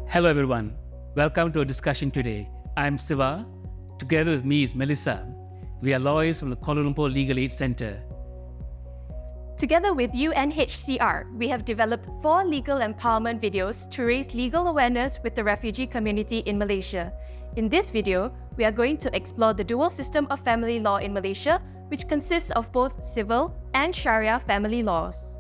Hello everyone, welcome to our discussion today. I'm Siva. Together with me is Melissa. We are lawyers from the Kuala Lumpur Legal Aid Centre. Together with UNHCR, we have developed 4 legal empowerment videos to raise legal awareness with the refugee community in Malaysia. In this video, we are going to explore the dual system of family law in Malaysia, which consists of both civil and Sharia family laws.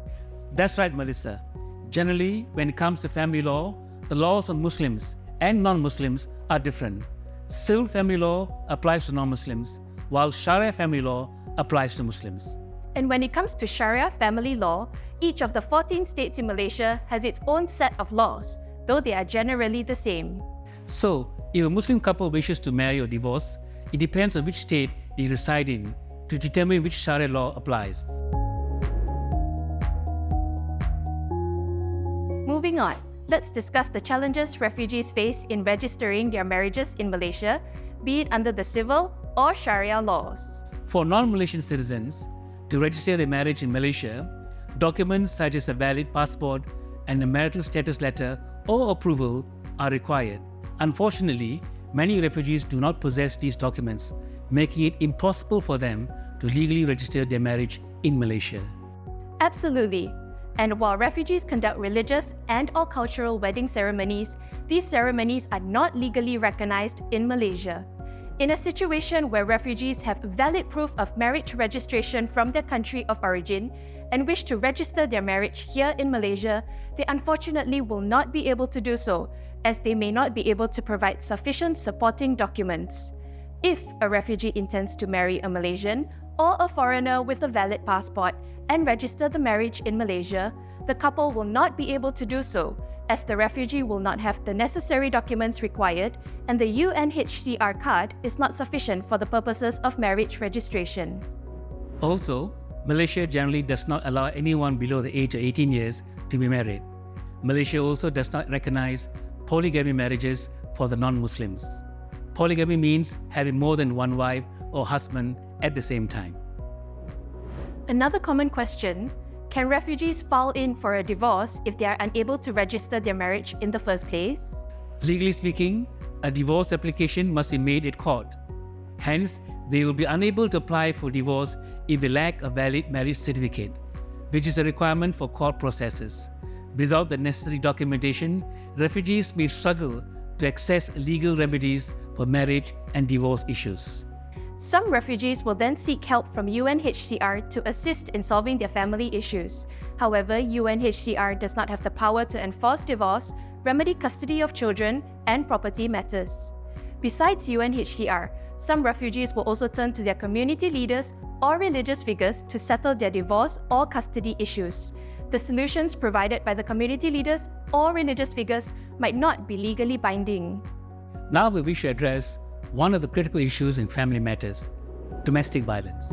That's right, Melissa. Generally, when it comes to family law, the laws on Muslims and non-Muslims are different. Civil family law applies to non-Muslims, while Sharia family law applies to Muslims. And when it comes to Sharia family law, each of the 14 states in Malaysia has its own set of laws, though they are generally the same. So, if a Muslim couple wishes to marry or divorce, it depends on which state they reside in to determine which Sharia law applies. Moving on, let's discuss the challenges refugees face in registering their marriages in Malaysia, be it under the civil or Sharia laws. For non-Malaysian citizens, to register their marriage in Malaysia, documents such as a valid passport and a marital status letter or approval are required. Unfortunately, many refugees do not possess these documents, making it impossible for them to legally register their marriage in Malaysia. Absolutely. And while refugees conduct religious and/or cultural wedding ceremonies, these ceremonies are not legally recognized in Malaysia. In a situation where refugees have valid proof of marriage registration from their country of origin and wish to register their marriage here in Malaysia, they unfortunately will not be able to do so, as they may not be able to provide sufficient supporting documents. If a refugee intends to marry a Malaysian or a foreigner with a valid passport and register the marriage in Malaysia, the couple will not be able to do so, as the refugee will not have the necessary documents required and the UNHCR card is not sufficient for the purposes of marriage registration. Also, Malaysia generally does not allow anyone below the age of 18 years to be married. Malaysia also does not recognize polygamy marriages for the non-Muslims. Polygamy means having more than one wife or husband at the same time. Another common question: can refugees file in for a divorce if they are unable to register their marriage in the first place? Legally speaking, a divorce application must be made at court. Hence, they will be unable to apply for divorce if they lack a valid marriage certificate, which is a requirement for court processes. Without the necessary documentation, refugees may struggle to access legal remedies for marriage and divorce issues. Some refugees will then seek help from UNHCR to assist in solving their family issues. However, UNHCR does not have the power to enforce divorce, remedy custody of children, and property matters. Besides UNHCR, some refugees will also turn to their community leaders or religious figures to settle their divorce or custody issues. The solutions provided by the community leaders or religious figures might not be legally binding. Now we wish to address one of the critical issues in family matters: domestic violence.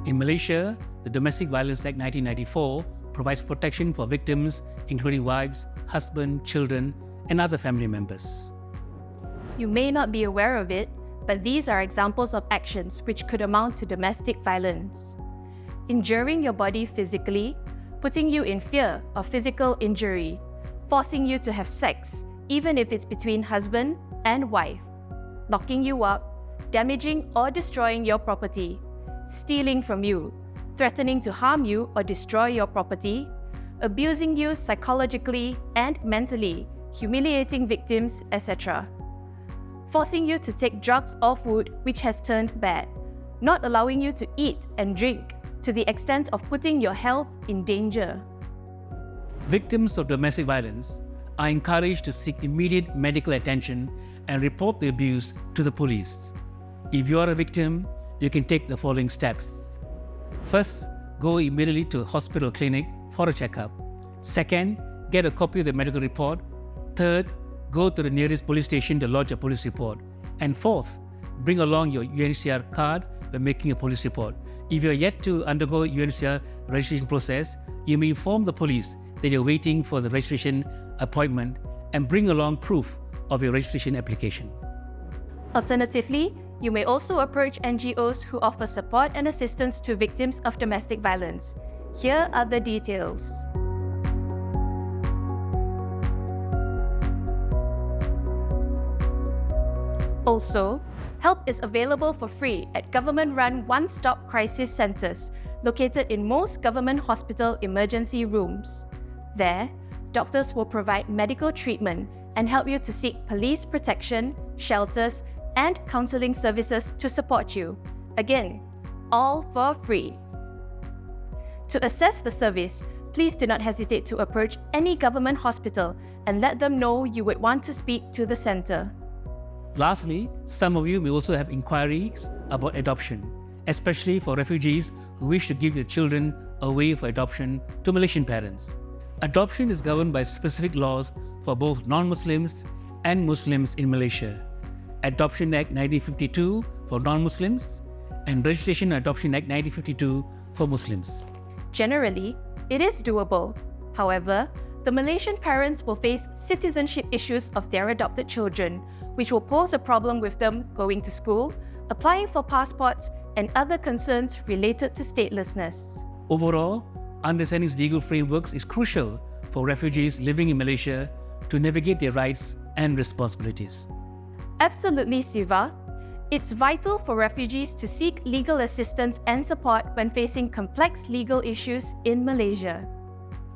In Malaysia, the Domestic Violence Act 1994 provides protection for victims, including wives, husbands, children, and other family members. You may not be aware of it, but these are examples of actions which could amount to domestic violence. Injuring your body physically, putting you in fear of physical injury, forcing you to have sex, even if it's between husband and wife, locking you up, damaging or destroying your property, stealing from you, threatening to harm you or destroy your property, abusing you psychologically and mentally, humiliating victims, etc. Forcing you to take drugs or food which has turned bad, not allowing you to eat and drink to the extent of putting your health in danger. Victims of domestic violence are encouraged to seek immediate medical attention and report the abuse to the police. If you are a victim, you can take the following steps. First, go immediately to a hospital or clinic for a checkup. Second, get a copy of the medical report. Third, go to the nearest police station to lodge a police report. And fourth, bring along your UNHCR card when making a police report. If you are yet to undergo UNHCR registration process, you may inform the police that you're waiting for the registration appointment and bring along proof of your registration application. Alternatively, you may also approach NGOs who offer support and assistance to victims of domestic violence. Here are the details. Also, help is available for free at government-run one-stop crisis centers located in most government hospital emergency rooms. There, doctors will provide medical treatment and help you to seek police protection, shelters, and counseling services to support you. Again, all for free. To assess the service, please do not hesitate to approach any government hospital and let them know you would want to speak to the center. Lastly, some of you may also have inquiries about adoption, especially for refugees who wish to give their children away for adoption to Malaysian parents. Adoption is governed by specific laws for both non-Muslims and Muslims in Malaysia. Adoption Act 1952 for non-Muslims and Registration Adoption Act 1952 for Muslims. Generally, it is doable. However, the Malaysian parents will face citizenship issues of their adopted children, which will pose a problem with them going to school, applying for passports, and other concerns related to statelessness. Overall, understanding legal frameworks is crucial for refugees living in Malaysia to navigate their rights and responsibilities. Absolutely, Siva. It's vital for refugees to seek legal assistance and support when facing complex legal issues in Malaysia.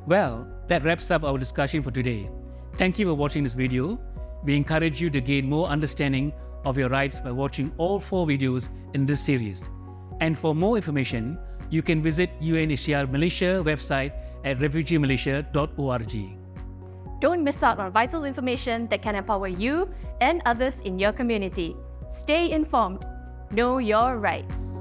Well, that wraps up our discussion for today. Thank you for watching this video. We encourage you to gain more understanding of your rights by watching all 4 videos in this series. And for more information, you can visit UNHCR Malaysia website at refugeemalaysia.org. Don't miss out on vital information that can empower you and others in your community. Stay informed. Know your rights.